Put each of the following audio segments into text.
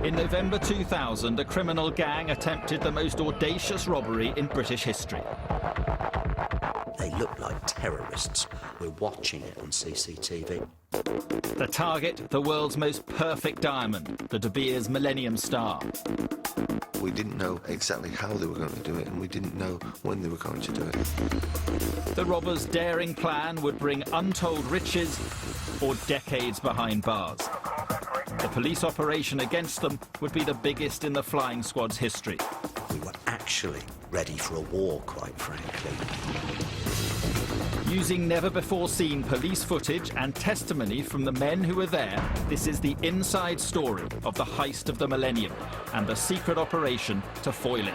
In November 2000, a criminal gang attempted the most audacious robbery in British history. They looked like terrorists. We're watching it on CCTV. The target, the world's most perfect diamond, the De Beers Millennium Star. We didn't know exactly how they were going to do it, and we didn't know when they were going to do it. The robbers' daring plan would bring untold riches or decades behind bars. The police operation against them would be the biggest in the flying squad's history. We were actually ready for a war, quite frankly. Using never-before-seen police footage and testimony from the men who were there, this is the inside story of the heist of the Millennium and the secret operation to foil it.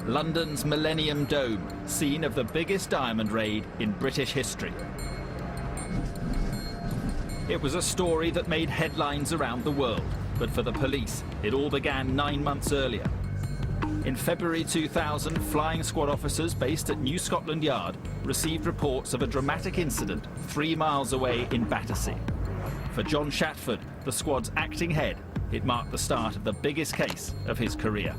London's Millennium Dome, scene of the biggest diamond raid in British history. It was a story that made headlines around the world, but for the police, it all began 9 months earlier. In February 2000, flying squad officers based at New Scotland Yard received reports of a dramatic incident 3 miles away in Battersea. For John Shatford, the squad's acting head, it marked the start of the biggest case of his career.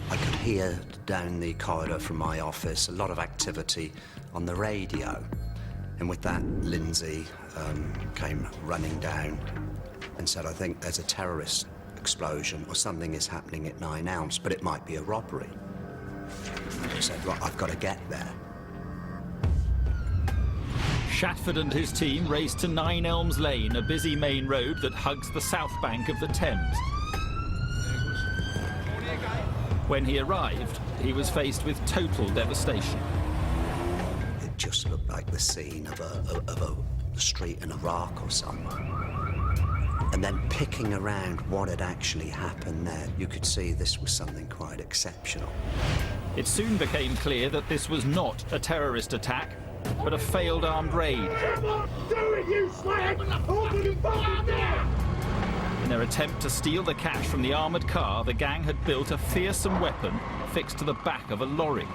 I could hear down the corridor from my office a lot of activity on the radio. And with that, Lindsay came running down and said, I think there's a terrorist explosion or something is happening at 9 Elms, but it might be a robbery. I said, well, I've got to get there. Shatford and his team raced to 9 Elms Lane, a busy main road that hugs the south bank of the Thames. When he arrived, he was faced with total devastation. It just looked like the scene of a street in Iraq or somewhere. And then picking around what had actually happened there, you could see this was something quite exceptional. It soon became clear that this was not a terrorist attack, but a failed armed raid. Come on, do it, you slag! Open the fucking door! In their attempt to steal the cash from the armoured car, the gang had built a fearsome weapon fixed to the back of a lorry.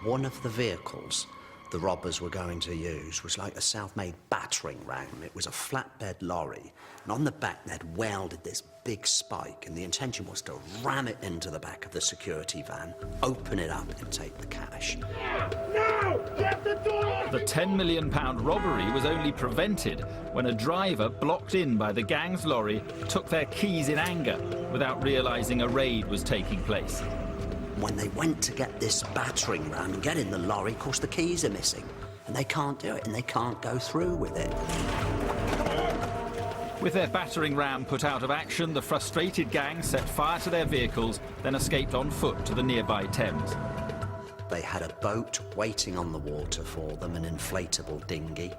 One of the vehicles the robbers were going to use was like a self-made battering ram. It was a flatbed lorry, and on the back they'd welded this big spike, and the intention was to ram it into the back of the security van, open it up and take the cash. Now! Get the door! The £10 million robbery was only prevented when a driver blocked in by the gang's lorry took their keys in anger without realising a raid was taking place. When they went to get this battering ram and get in the lorry, of course the keys are missing, and they can't do it, and they can't go through with it. With their battering ram put out of action, the frustrated gang set fire to their vehicles, then escaped on foot to the nearby Thames. They had a boat waiting on the water for them, an inflatable dinghy.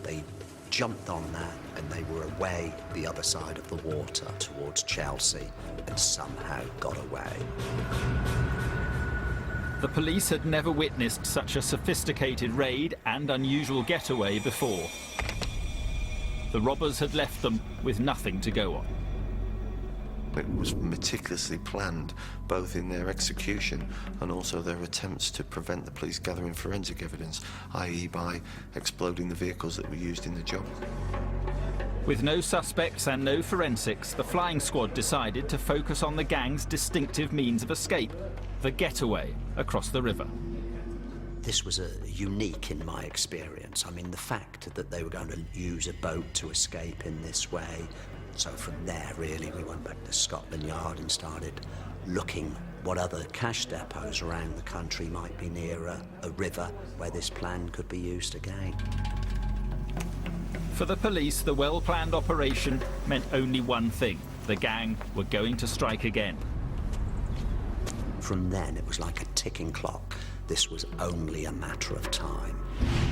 They jumped on that, and they were away the other side of the water towards Chelsea, and somehow got away. The police had never witnessed such a sophisticated raid and unusual getaway before. The robbers had left them with nothing to go on. It was meticulously planned, both in their execution and also their attempts to prevent the police gathering forensic evidence, i.e. by exploding the vehicles that were used in the job. With no suspects and no forensics, the flying squad decided to focus on the gang's distinctive means of escape, the getaway across the river. This was unique in my experience. I mean, the fact that they were going to use a boat to escape in this way. So from there, really, we went back to Scotland Yard and started looking what other cash depots around the country might be near a river where this plan could be used again. For the police, the well-planned operation meant only one thing. The gang were going to strike again. From then, it was like a ticking clock. This was only a matter of time.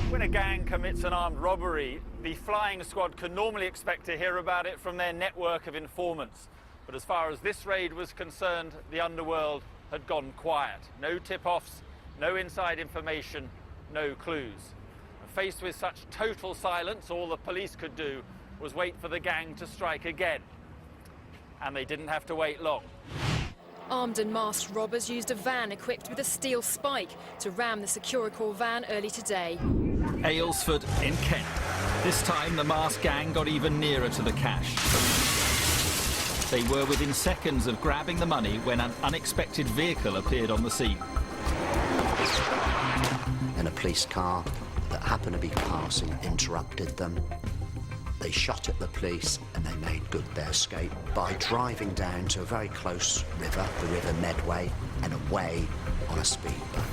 When a gang commits an armed robbery, the flying squad can normally expect to hear about it from their network of informants. But as far as this raid was concerned, the underworld had gone quiet. No tip-offs, no inside information, no clues. And faced with such total silence, all the police could do was wait for the gang to strike again. And they didn't have to wait long. Armed and masked robbers used a van equipped with a steel spike to ram the Securicor van early today. Aylesford in Kent. This time the masked gang got even nearer to the cash. They were within seconds of grabbing the money when an unexpected vehicle appeared on the scene. And a police car that happened to be passing interrupted them. They shot at the police and they made good their escape by driving down to a very close river, the River Medway, and away on a speedboat.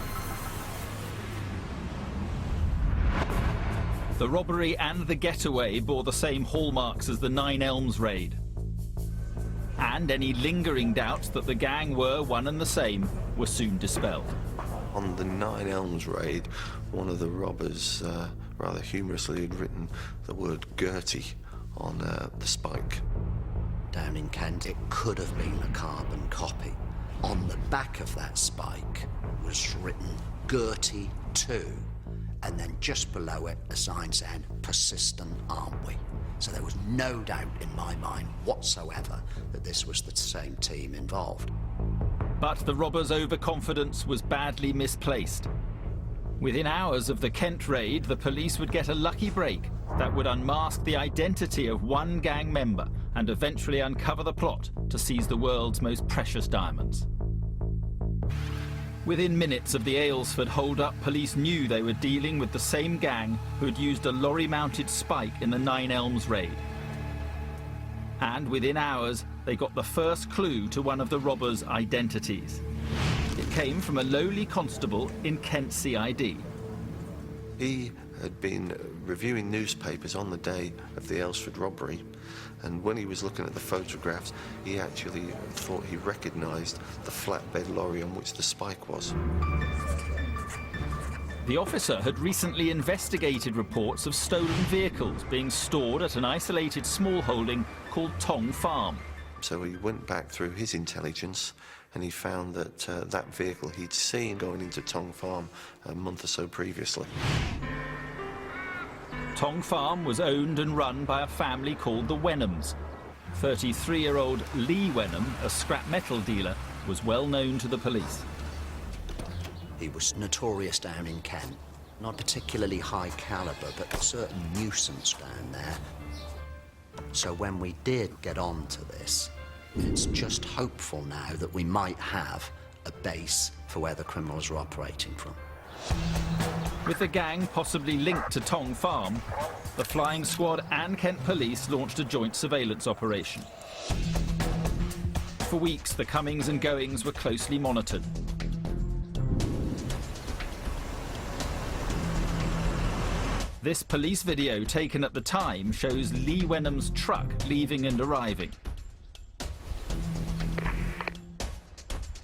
The robbery and the getaway bore the same hallmarks as the Nine Elms raid. And any lingering doubts that the gang were one and the same were soon dispelled. On the Nine Elms raid, one of the robbers rather humorously had written the word Gertie on the spike. Down in Kent, it could have been a carbon copy. On the back of that spike was written Gertie 2, and then just below it a sign saying, "Persistent, aren't we?" So there was no doubt in my mind whatsoever that this was the same team involved. But the robbers' overconfidence was badly misplaced. Within hours of the Kent raid, the police would get a lucky break that would unmask the identity of one gang member and eventually uncover the plot to seize the world's most precious diamonds. Within minutes of the Aylesford hold-up, police knew they were dealing with the same gang who had used a lorry-mounted spike in the Nine Elms raid. And within hours, they got the first clue to one of the robbers' identities. It came from a lowly constable in Kent CID. He had been reviewing newspapers on the day of the Aylesford robbery, and when he was looking at the photographs, he actually thought he recognised the flatbed lorry on which the spike was. The officer had recently investigated reports of stolen vehicles being stored at an isolated small holding called Tong Farm. So he went back through his intelligence and he found that that vehicle he'd seen going into Tong Farm a month or so previously. Tong Farm was owned and run by a family called the Wenhams. 33-year-old Lee Wenham, a scrap metal dealer, was well known to the police. He was notorious down in Kent. Not particularly high caliber, but a certain nuisance down there. So when we did get on to this, it's just hopeful now that we might have a base for where the criminals are operating from. With the gang possibly linked to Tong Farm, the flying squad and Kent police launched a joint surveillance operation. For weeks, the comings and goings were closely monitored. This police video taken at the time shows Lee Wenham's truck leaving and arriving.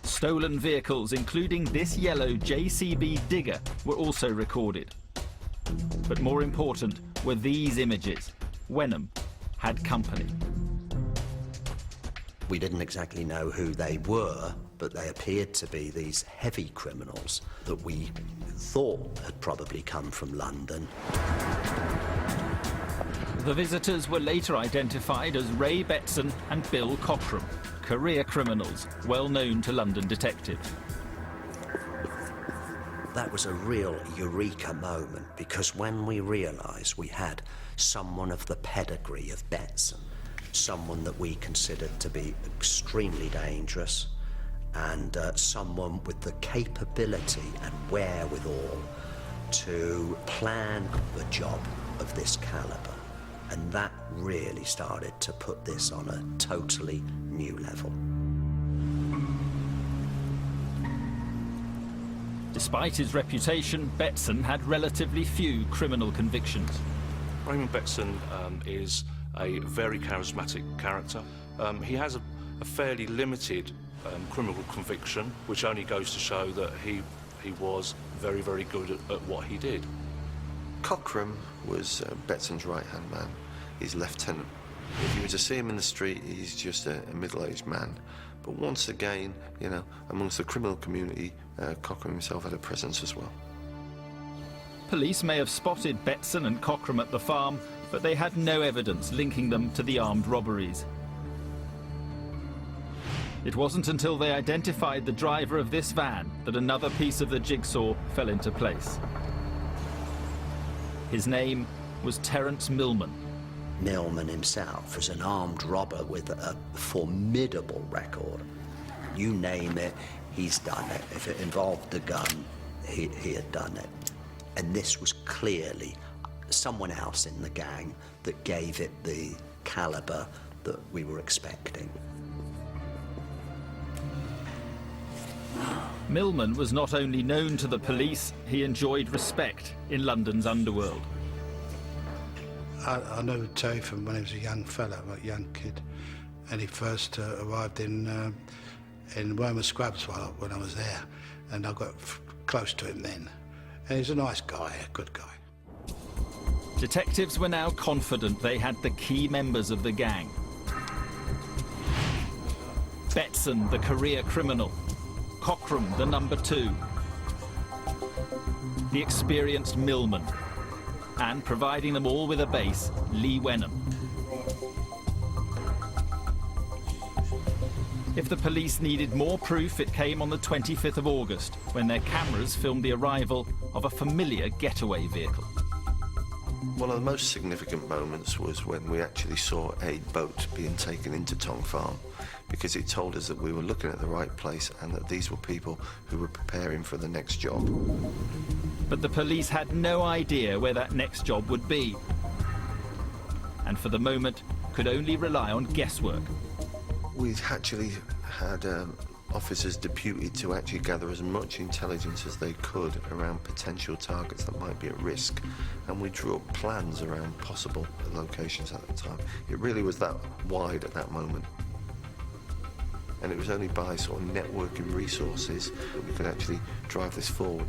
Stolen vehicles, including this yellow JCB digger, were also recorded. But more important were these images. Wenham had company. We didn't exactly know who they were, but they appeared to be these heavy criminals that we thought had probably come from London. The visitors were later identified as Ray Betson and Bill Cockram, career criminals well known to London detectives. That was a real eureka moment, because when we realised we had someone of the pedigree of Betson, someone that we considered to be extremely dangerous, and someone with the capability and wherewithal to plan the job of this calibre. And that really started to put this on a totally new level. Despite his reputation, Betson had relatively few criminal convictions. Raymond Betson is a very charismatic character. He has a fairly limited criminal conviction, which only goes to show that he was very, very good at what he did. Cockram was Betson's right-hand man, his lieutenant. If you were to see him in the street, he's just a middle-aged man. But once again, you know, amongst the criminal community, Cochrane himself had a presence as well. Police may have spotted Betson and Cochrane at the farm, but they had no evidence linking them to the armed robberies. It wasn't until they identified the driver of this van that another piece of the jigsaw fell into place. His name was Terence Millman. Millman himself was an armed robber with a formidable record. You name it, he's done it. If it involved the gun, he had done it. And this was clearly someone else in the gang that gave it the caliber that we were expecting. Millman was not only known to the police, he enjoyed respect in London's underworld. I knew Terry from when he was a young fella, a young kid, and he first arrived in Wormer Scrubs when I was there, and I got close to him then. And he's a nice guy, a good guy. Detectives were now confident they had the key members of the gang. Betson, the career criminal. Cochrane, the number 2. The experienced Millman. And providing them all with a base, Lee Wenham. If the police needed more proof, it came on the 25th of August, when their cameras filmed the arrival of a familiar getaway vehicle. One of the most significant moments was when we actually saw a boat being taken into Tong Farm, because it told us that we were looking at the right place and that these were people who were preparing for the next job. But the police had no idea where that next job would be, and for the moment could only rely on guesswork. We actually had officers deputed to actually gather as much intelligence as they could around potential targets that might be at risk, and we drew up plans around possible locations at the time. It really was that wide at that moment, and it was only by sort of networking resources that we could actually drive this forward.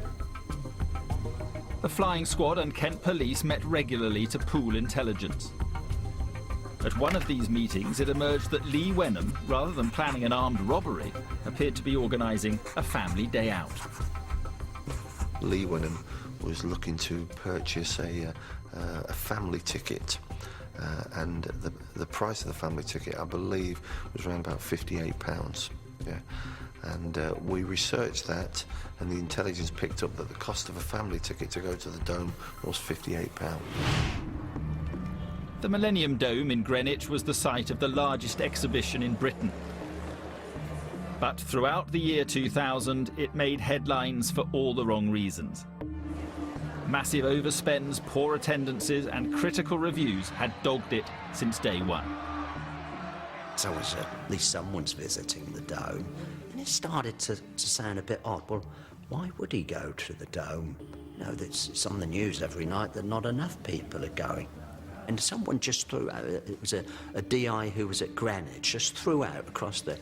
The flying squad and Kent police met regularly to pool intelligence. At one of these meetings, it emerged that Lee Wenham, rather than planning an armed robbery, appeared to be organising a family day out. Lee Wenham was looking to purchase a family ticket, and the price of the family ticket, I believe, was around about £58. Yeah. And we researched that, and the intelligence picked up that the cost of a family ticket to go to the Dome was £58. The Millennium Dome in Greenwich was the site of the largest exhibition in Britain. But throughout the year 2000, it made headlines for all the wrong reasons. Massive overspends, poor attendances, and critical reviews had dogged it since day one. So at least someone's visiting the Dome, and it started to sound a bit odd. Well, why would he go to the Dome? You know, it's on the news every night that not enough people are going. And someone just threw out, it was a DI who was at Greenwich, just threw out across the,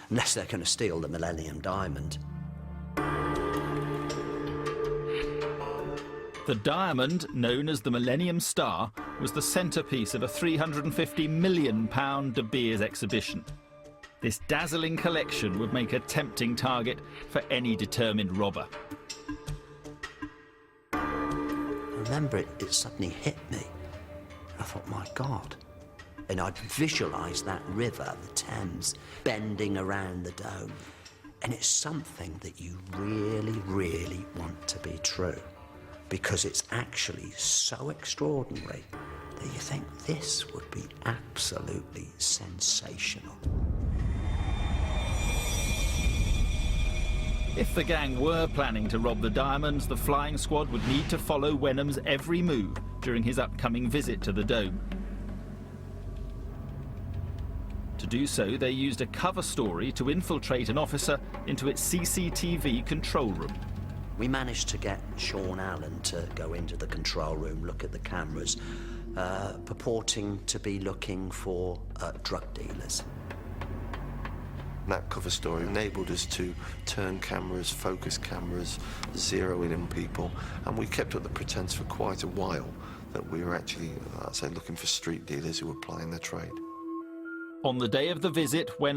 unless they're going to steal the Millennium Diamond. The diamond, known as the Millennium Star, was the centrepiece of a £350 million De Beers exhibition. This dazzling collection would make a tempting target for any determined robber. I remember it suddenly hit me. I thought, my God. And I'd visualised that river, the Thames, bending around the Dome. And it's something that you really, really want to be true, because it's actually so extraordinary that you think this would be absolutely sensational. If the gang were planning to rob the diamonds, the flying squad would need to follow Wenham's every move during his upcoming visit to the Dome. To do so, they used a cover story to infiltrate an officer into its CCTV control room. We managed to get Sean Allen to go into the control room, look at the cameras, purporting to be looking for drug dealers. That cover story enabled us to turn cameras, focus cameras, zero in on people, and we kept up the pretense for quite a while that we were actually, I'd say, looking for street dealers who were plying their trade. On the day of the visit, when